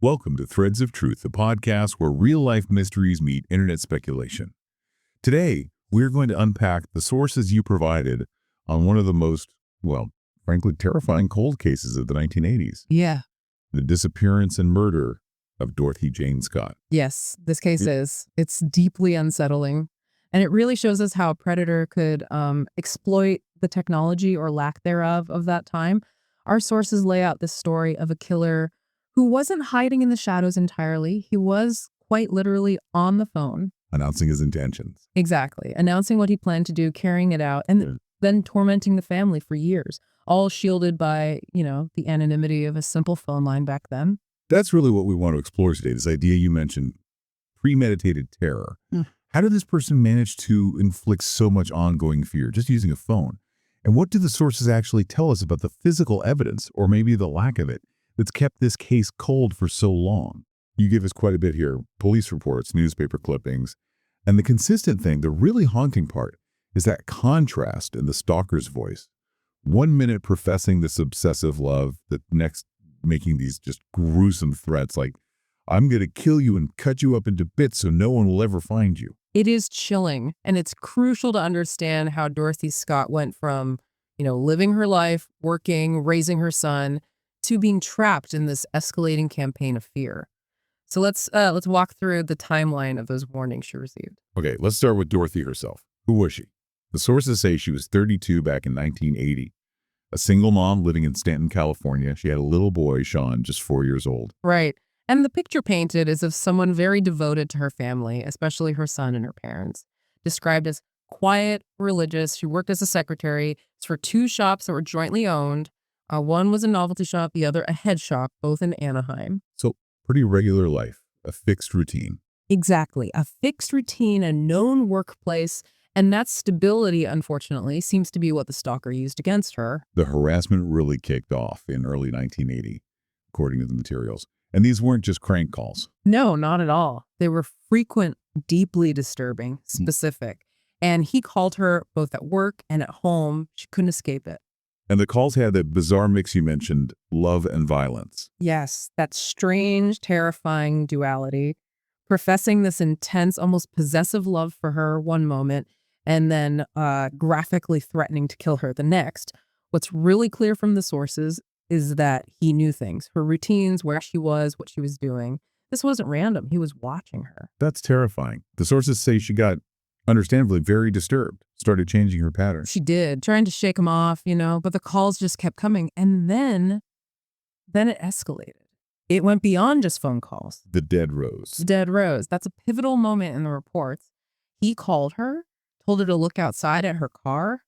Welcome to Threads of Truth, the podcast where real-life mysteries meet internet speculation. Today, we're going to unpack the sources you provided on one of the most, frankly, terrifying cold cases of the 1980s. Yeah. The disappearance and murder of Dorothy Jane Scott. Yes, this case it's deeply unsettling. And it really shows us how a predator could exploit the technology or lack thereof of that time. Our sources lay out this story of a killer who wasn't hiding in the shadows entirely. He was quite literally on the phone. Announcing his intentions. Exactly. Announcing what he planned to do, carrying it out, and then tormenting the family for years, all shielded by, the anonymity of a simple phone line back then. That's really what we want to explore today, this idea you mentioned, premeditated terror. How did this person manage to inflict so much ongoing fear just using a phone? And what do the sources actually tell us about the physical evidence, or maybe the lack of it, that's kept this case cold for so long? You give us quite a bit here. Police reports, newspaper clippings. And the consistent thing, the really haunting part, is that contrast in the stalker's voice. 1 minute professing this obsessive love, the next making these just gruesome threats like, I'm going to kill you and cut you up into bits so no one will ever find you. It is chilling, and it's crucial to understand how Dorothy Scott went from, living her life, working, raising her son, to being trapped in this escalating campaign of fear. So let's walk through the timeline of those warnings she received. Okay, let's start with Dorothy herself. Who was she? The sources say she was 32 back in 1980. A single mom living in Stanton, California. She had a little boy, Sean, just 4 years old. Right. And the picture painted is of someone very devoted to her family, especially her son and her parents. Described as quiet, religious. She worked as a secretary for 2 shops that were jointly owned. One was a novelty shop, the other a head shop, both in Anaheim. So pretty regular life, a fixed routine. Exactly. A fixed routine, a known workplace. And that stability, unfortunately, seems to be what the stalker used against her. The harassment really kicked off in early 1980, according to the materials. And these weren't just crank calls. No, not at all. They were frequent, deeply disturbing, specific. And he called her both at work and at home. She couldn't escape it. And the calls had that bizarre mix you mentioned, love and violence. Yes, that strange, terrifying duality. Professing this intense, almost possessive love for her one moment, and then graphically threatening to kill her the next. What's really clear from the sources is that he knew things, her routines, where she was, what she was doing. This wasn't random. He was watching her. That's terrifying. The sources say she got, understandably, very disturbed, started changing her patterns. She did, trying to shake him off, but the calls just kept coming. And then it escalated. It went beyond just phone calls. The dead rose. The dead rose. That's a pivotal moment in the reports. He called her, told her to look outside at her car,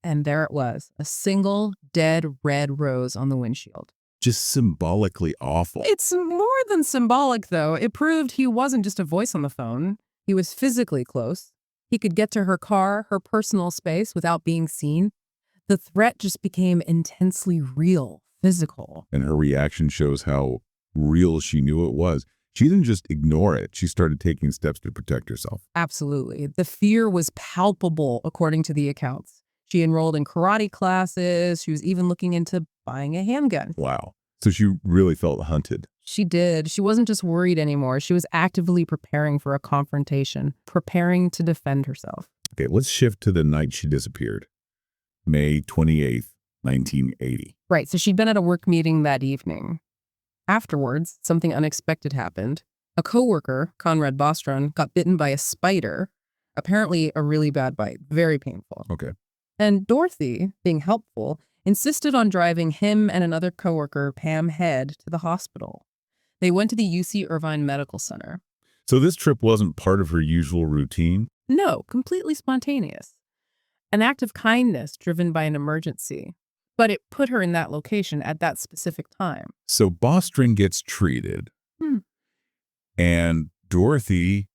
and there it was, a single dead red rose on the windshield. Just symbolically awful. It's more than symbolic, though. It proved he wasn't just a voice on the phone. He was physically close. He could get to her car, her personal space, without being seen. The threat just became intensely real, physical. And her reaction shows how real she knew it was. She didn't just ignore it. She started taking steps to protect herself. Absolutely. The fear was palpable, according to the accounts. She enrolled in karate classes. She was even looking into buying a handgun. Wow. So she really felt hunted. She did. She wasn't just worried anymore. She was actively preparing for a confrontation, preparing to defend herself. Okay, let's shift to the night she disappeared. May 28th, 1980. Right. So she'd been at a work meeting that evening. Afterwards, something unexpected happened. A coworker, Conrad Bostron, got bitten by a spider. Apparently a really bad bite, very painful. Okay. And Dorothy, being helpful, insisted on driving him and another coworker, Pam Head, to the hospital. They went to the UC Irvine Medical Center. So this trip wasn't part of her usual routine? No, completely spontaneous. An act of kindness driven by an emergency. But it put her in that location at that specific time. So Bostron gets treated, and Dorothy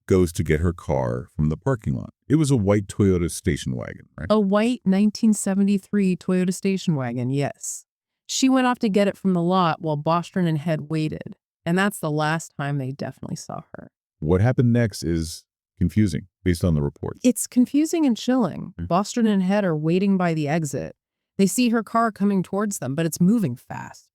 goes to get her car from the parking lot. It was a white Toyota station wagon, right? A white 1973 Toyota station wagon, yes. She went off to get it from the lot while Bostron and Head waited. And that's the last time they definitely saw her. What happened next is confusing, based on the reports. It's confusing and chilling. Bostron and Head are waiting by the exit. They see her car coming towards them, but it's moving fast.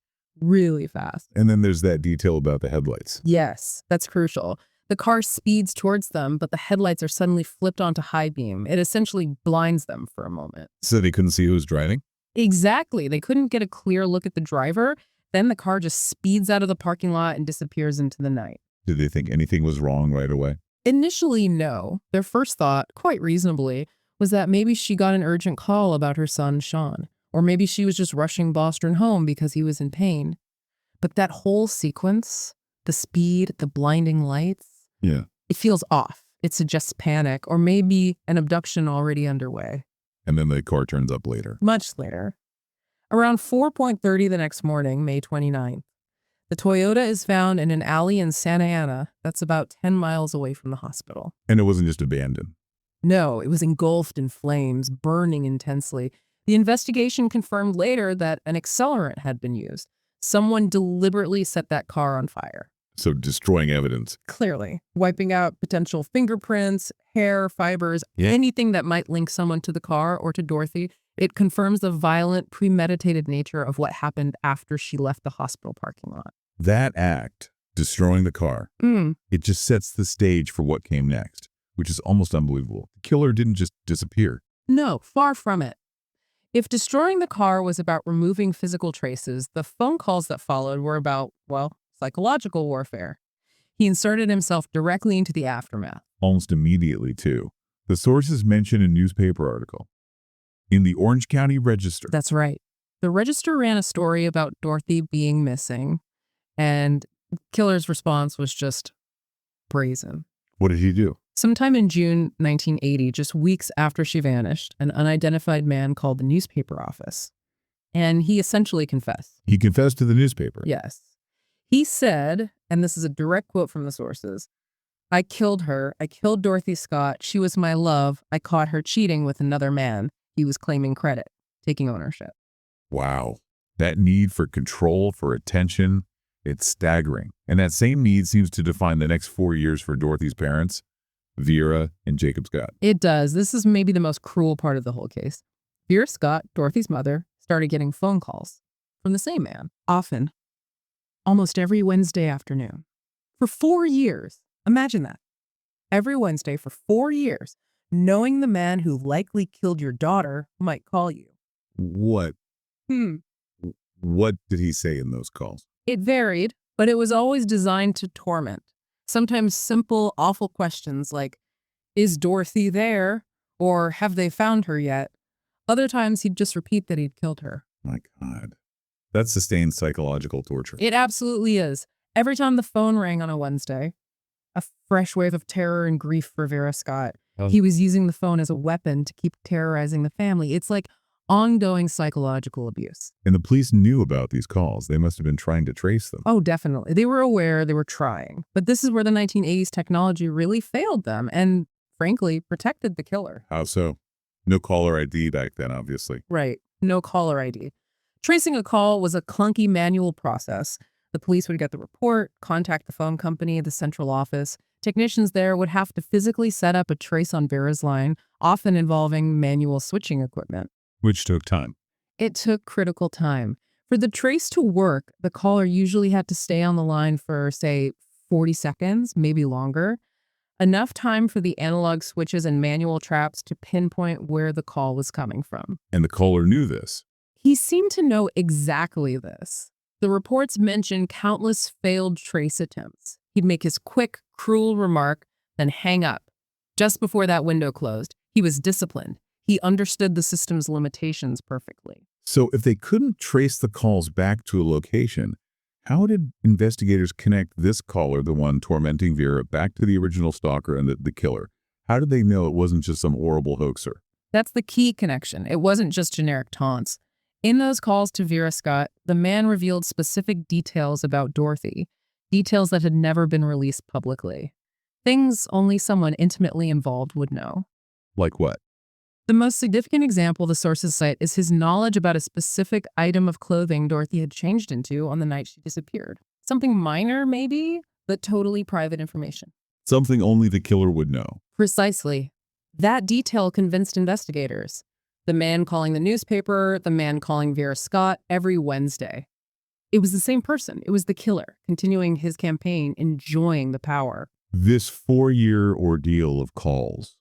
really fast. And then there's that detail about the headlights. Yes, that's crucial. The car speeds towards them, but the headlights are suddenly flipped onto high beam. It essentially blinds them for a moment. So they couldn't see who was driving? Exactly. They couldn't get a clear look at the driver. Then the car just speeds out of the parking lot and disappears into the night. Did they think anything was wrong right away? Initially, no. Their first thought, quite reasonably, was that maybe she got an urgent call about her son, Sean. Or maybe she was just rushing Bostrom home because he was in pain. But that whole sequence, the speed, the blinding lights, it feels off. It suggests panic or maybe an abduction already underway. And then the car turns up later. Much later. Around 4:30 the next morning, May 29th, the Toyota is found in an alley in Santa Ana that's about 10 miles away from the hospital. And it wasn't just abandoned. No, it was engulfed in flames, burning intensely. The investigation confirmed later that an accelerant had been used. Someone deliberately set that car on fire. So destroying evidence. Clearly, wiping out potential fingerprints, hair, fibers, anything that might link someone to the car or to Dorothy. It confirms the violent, premeditated nature of what happened after she left the hospital parking lot. That act, destroying the car, it just sets the stage for what came next, which is almost unbelievable. The killer didn't just disappear. No, far from it. If destroying the car was about removing physical traces, the phone calls that followed were about, well, psychological warfare. He inserted himself directly into the aftermath. Almost immediately, too. The sources mention a newspaper article. In the Orange County Register. That's right. The Register ran a story about Dorothy being missing, and the killer's response was just brazen. What did he do? Sometime in June 1980, just weeks after she vanished, an unidentified man called the newspaper office, and he essentially confessed. He confessed to the newspaper? Yes. He said, and this is a direct quote from the sources, "I killed her. I killed Dorothy Scott. She was my love. I caught her cheating with another man." He was claiming credit, taking ownership. Wow. That need for control, for attention, it's staggering. And that same need seems to define the next 4 years for Dorothy's parents, Vera and Jacob Scott. It does. This is maybe the most cruel part of the whole case. Vera Scott, Dorothy's mother, started getting phone calls from the same man, often, almost every Wednesday afternoon. For 4 years. Imagine that. Every Wednesday for 4 years, knowing the man who likely killed your daughter might call you. What? What did he say in those calls? It varied, but it was always designed to torment. Sometimes simple, awful questions like, "Is Dorothy there?" or "Have they found her yet?" Other times he'd just repeat that he'd killed her. My God. That's sustained psychological torture. It absolutely is. Every time the phone rang on a Wednesday, a fresh wave of terror and grief for Vera Scott. He was using the phone as a weapon to keep terrorizing the family. It's like ongoing psychological abuse. And the police knew about these calls. They must have been trying to trace them. Oh, definitely. They were aware, they were trying. But this is where the 1980s technology really failed them and, frankly, protected the killer. How so? No caller ID back then, obviously. Right. No caller ID. Tracing a call was a clunky manual process. The police would get the report, contact the phone company, the central office. Technicians there would have to physically set up a trace on Vera's line, often involving manual switching equipment. Which took time. It took critical time. For the trace to work, the caller usually had to stay on the line for, say, 40 seconds, maybe longer. Enough time for the analog switches and manual traps to pinpoint where the call was coming from. And the caller knew this. He seemed to know exactly this. The reports mention countless failed trace attempts. He'd make his quick, cruel remark, then hang up. Just before that window closed, he was disciplined. He understood the system's limitations perfectly. So if they couldn't trace the calls back to a location, how did investigators connect this caller, the one tormenting Vera, back to the original stalker and the killer? How did they know it wasn't just some horrible hoaxer? That's the key connection. It wasn't just generic taunts. In those calls to Vera Scott, the man revealed specific details about Dorothy, details that had never been released publicly. Things only someone intimately involved would know. Like what? The most significant example the sources cite is his knowledge about a specific item of clothing Dorothy had changed into on the night she disappeared. Something minor, maybe, but totally private information. Something only the killer would know. Precisely. That detail convinced investigators. The man calling the newspaper, the man calling Vera Scott every Wednesday. It was the same person. It was the killer, continuing his campaign, enjoying the power. This 4-year ordeal of calls,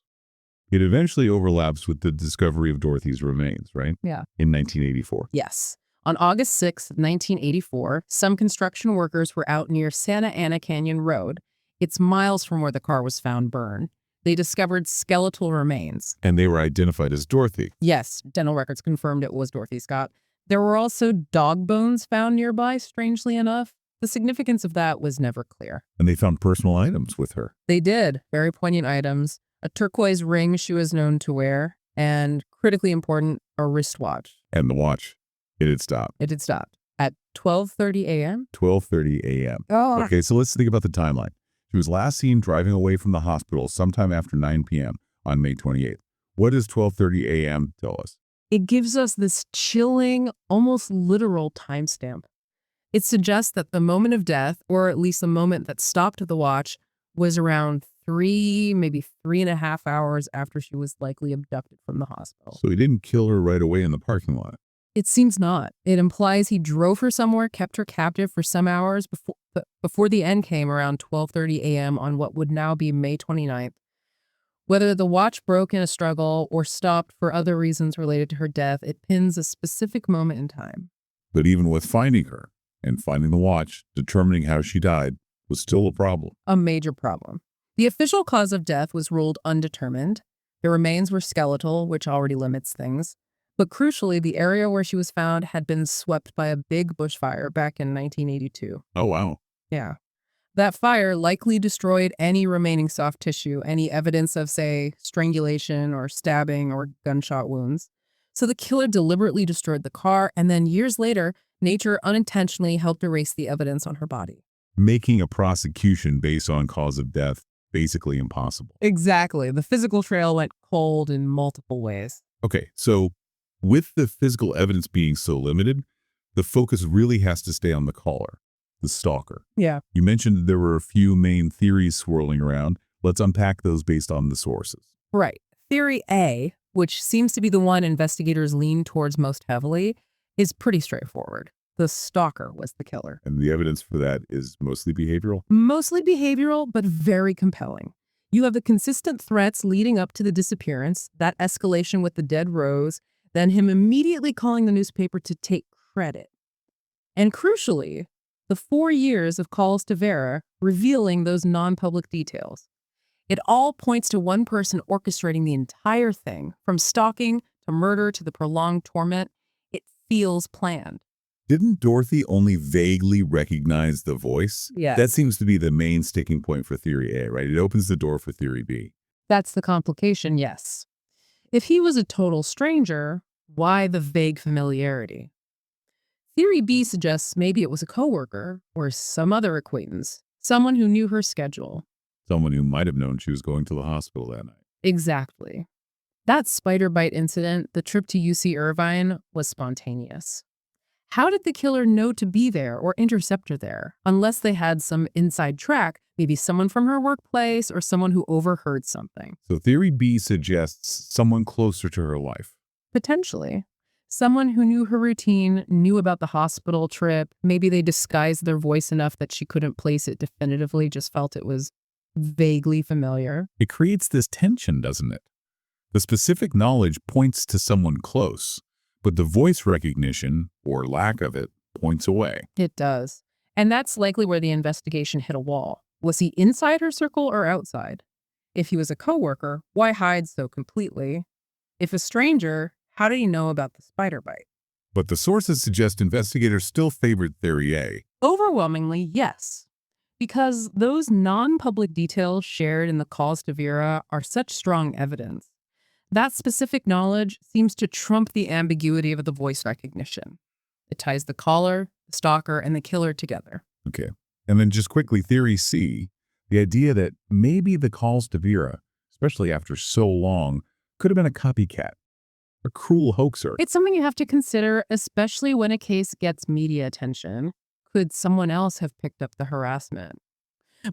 it eventually overlaps with the discovery of Dorothy's remains, right? Yeah. In 1984. Yes. On August 6th, 1984, some construction workers were out near Santa Ana Canyon Road. It's miles from where the car was found burned. They discovered skeletal remains. And they were identified as Dorothy. Yes, dental records confirmed it was Dorothy Scott. There were also dog bones found nearby, strangely enough. The significance of that was never clear. And they found personal items with her. They did. Very poignant items. A turquoise ring she was known to wear, and critically important, a wristwatch. And the watch, it had stopped. It had stopped at 12:30 a.m. 12:30 a.m. Oh. Okay, so let's think about the timeline. She was last seen driving away from the hospital sometime after 9 p.m. on May 28th. What does 12:30 a.m. tell us? It gives us this chilling, almost literal timestamp. It suggests that the moment of death, or at least the moment that stopped the watch, was around 3, maybe 3.5 hours after she was likely abducted from the hospital. So he didn't kill her right away in the parking lot. It seems not. It implies he drove her somewhere, kept her captive for some hours before the end came around 12:30 a.m. on what would now be May 29th. Whether the watch broke in a struggle or stopped for other reasons related to her death, it pins a specific moment in time. But even with finding her and finding the watch, determining how she died was still a problem. A major problem. The official cause of death was ruled undetermined. The remains were skeletal, which already limits things. But crucially, the area where she was found had been swept by a big bushfire back in 1982. Oh, wow. Yeah. That fire likely destroyed any remaining soft tissue, any evidence of, say, strangulation or stabbing or gunshot wounds. So the killer deliberately destroyed the car, and then years later, nature unintentionally helped erase the evidence on her body. Making a prosecution based on cause of death basically impossible. Exactly. The physical trail went cold in multiple ways. Okay, so with the physical evidence being so limited, the focus really has to stay on the caller, the stalker. Yeah. You mentioned there were a few main theories swirling around. Let's unpack those based on the sources. Right. Theory A, which seems to be the one investigators lean towards most heavily, is pretty straightforward. The stalker was the killer. And the evidence for that is mostly behavioral? Mostly behavioral, but very compelling. You have the consistent threats leading up to the disappearance, that escalation with the dead rose, then him immediately calling the newspaper to take credit. And crucially, the 4 years of calls to Vera revealing those non-public details. It all points to one person orchestrating the entire thing, from stalking to murder to the prolonged torment. It feels planned. Didn't Dorothy only vaguely recognize the voice? Yes. That seems to be the main sticking point for Theory A, right? It opens the door for Theory B. That's the complication, yes. If he was a total stranger, why the vague familiarity? Theory B suggests maybe it was a coworker or some other acquaintance, someone who knew her schedule. Someone who might have known she was going to the hospital that night. Exactly. That spider bite incident, the trip to UC Irvine, was spontaneous. How did the killer know to be there or intercept her there, unless they had some inside track, maybe someone from her workplace or someone who overheard something? So Theory B suggests someone closer to her life. Potentially. Someone who knew her routine, knew about the hospital trip. Maybe they disguised their voice enough that she couldn't place it definitively, just felt it was vaguely familiar. It creates this tension, doesn't it? The specific knowledge points to someone close, but the voice recognition, or lack of it, points away. It does. And that's likely where the investigation hit a wall. Was he inside her circle or outside? If he was a coworker, why hide so completely? If a stranger, how did he know about the spider bite? But the sources suggest investigators still favored Theory A. Overwhelmingly, yes. Because those non-public details shared in the calls to Vera are such strong evidence. That specific knowledge seems to trump the ambiguity of the voice recognition. It ties the caller, the stalker, and the killer together. Okay. And then just quickly, Theory C, the idea that maybe the calls to Vera, especially after so long, could have been a copycat, a cruel hoaxer. It's something you have to consider, especially when a case gets media attention. Could someone else have picked up the harassment?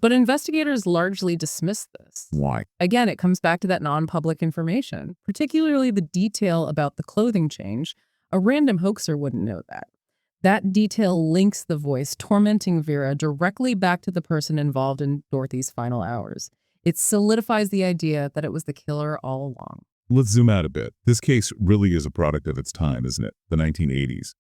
But investigators largely dismiss this. Why? Again, it comes back to that non-public information, particularly the detail about the clothing change. A random hoaxer wouldn't know that. That detail links the voice tormenting Vera directly back to the person involved in Dorothy's final hours. It solidifies the idea that it was the killer all along. Let's zoom out a bit. This case really is a product of its time, isn't it? The 1980s.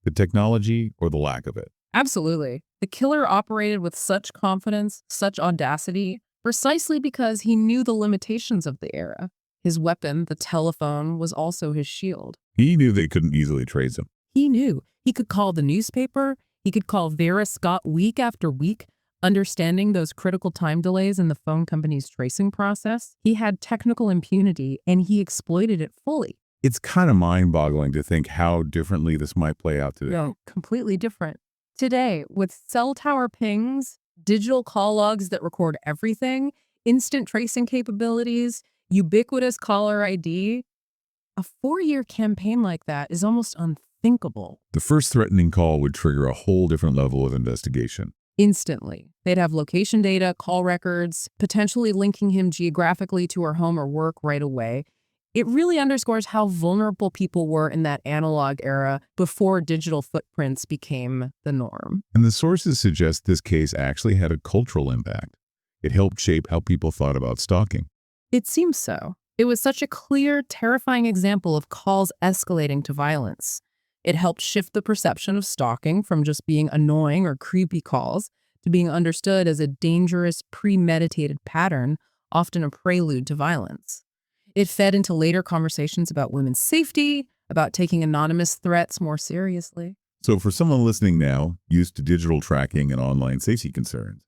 The technology or the lack of it. Absolutely. The killer operated with such confidence, such audacity, precisely because he knew the limitations of the era. His weapon, the telephone, was also his shield. He knew they couldn't easily trace him. He knew. He could call the newspaper. He could call Vera Scott week after week, understanding those critical time delays in the phone company's tracing process. He had technical impunity, and he exploited it fully. It's kind of mind-boggling to think how differently this might play out today. No, completely different. Today, with cell tower pings, digital call logs that record everything, instant tracing capabilities, ubiquitous caller ID, a 4-year campaign like that is almost unthinkable. The first threatening call would trigger a whole different level of investigation. Instantly. They'd have location data, call records, potentially linking him geographically to her home or work right away. It really underscores how vulnerable people were in that analog era before digital footprints became the norm. And the sources suggest this case actually had a cultural impact. It helped shape how people thought about stalking. It seems so. It was such a clear, terrifying example of calls escalating to violence. It helped shift the perception of stalking from just being annoying or creepy calls to being understood as a dangerous, premeditated pattern, often a prelude to violence. It fed into later conversations about women's safety, about taking anonymous threats more seriously. So for someone listening now, used to digital tracking and online safety concerns,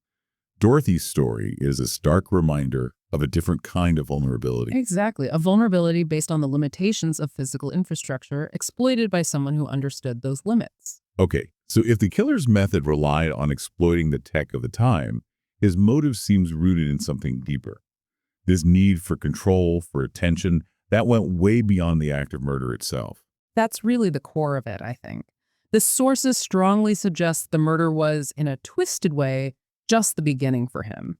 Dorothy's story is a stark reminder of a different kind of vulnerability. Exactly. A vulnerability based on the limitations of physical infrastructure exploited by someone who understood those limits. Okay, so if the killer's method relied on exploiting the tech of the time, his motive seems rooted in something deeper. This need for control, for attention, that went way beyond the act of murder itself. That's really the core of it, I think. The sources strongly suggest the murder was, in a twisted way, just the beginning for him.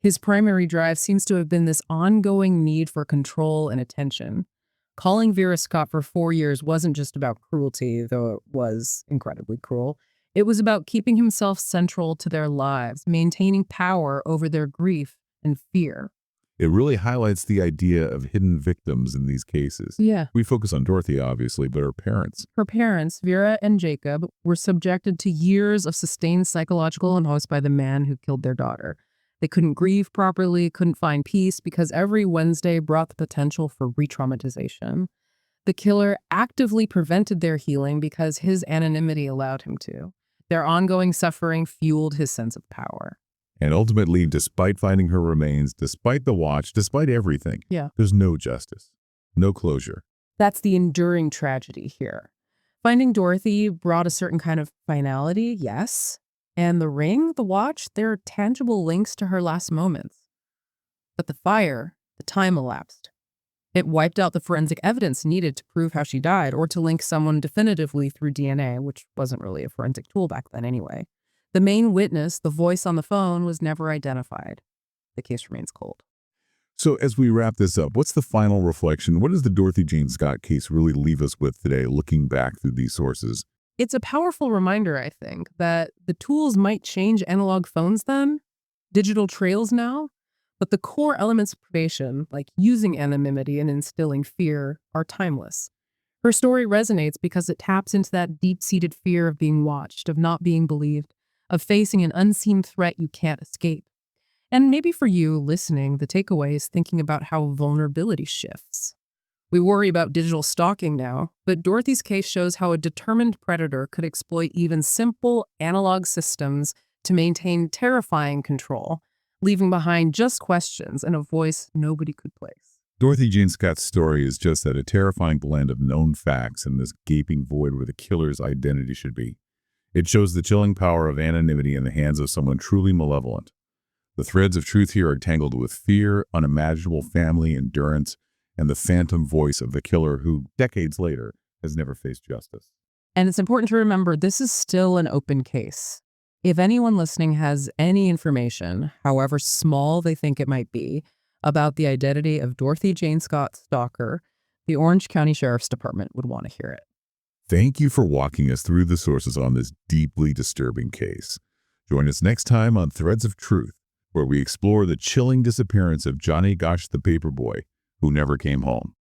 His primary drive seems to have been this ongoing need for control and attention. Calling Vera Scott for 4 years wasn't just about cruelty, though it was incredibly cruel. It was about keeping himself central to their lives, maintaining power over their grief and fear. It really highlights the idea of hidden victims in these cases. Yeah. We focus on Dorothy, obviously, but her parents. Her parents, Vera and Jacob, were subjected to years of sustained psychological unrest by the man who killed their daughter. They couldn't grieve properly, couldn't find peace, because every Wednesday brought the potential for re-traumatization. The killer actively prevented their healing because his anonymity allowed him to. Their ongoing suffering fueled his sense of power. And ultimately, despite finding her remains, despite the watch, despite everything, there's no justice, no closure. That's the enduring tragedy here. Finding Dorothy brought a certain kind of finality, yes. And the ring, the watch, they're tangible links to her last moments. But the fire, the time elapsed. It wiped out the forensic evidence needed to prove how she died or to link someone definitively through DNA, which wasn't really a forensic tool back then anyway. The main witness, the voice on the phone, was never identified. The case remains cold. So as we wrap this up, what's the final reflection? What does the Dorothy Jane Scott case really leave us with today, looking back through these sources? It's a powerful reminder, I think, that the tools might change analog phones then, digital trails now, but the core elements of probation, like using anonymity and instilling fear, are timeless. Her story resonates because it taps into that deep-seated fear of being watched, of not being believed, of facing an unseen threat you can't escape. And maybe for you listening, the takeaway is thinking about how vulnerability shifts. We worry about digital stalking now, but Dorothy's case shows how a determined predator could exploit even simple analog systems to maintain terrifying control, leaving behind just questions and a voice nobody could place. Dorothy Jane Scott's story is just that, a terrifying blend of known facts and this gaping void where the killer's identity should be. It shows the chilling power of anonymity in the hands of someone truly malevolent. The threads of truth here are tangled with fear, unimaginable family endurance, and the phantom voice of the killer who, decades later, has never faced justice. And it's important to remember this is still an open case. If anyone listening has any information, however small they think it might be, about the identity of Dorothy Jane Scott's stalker, the Orange County Sheriff's Department would want to hear it. Thank you for walking us through the sources on this deeply disturbing case. Join us next time on Threads of Truth, where we explore the chilling disappearance of Johnny Gosh the Paperboy, who never came home.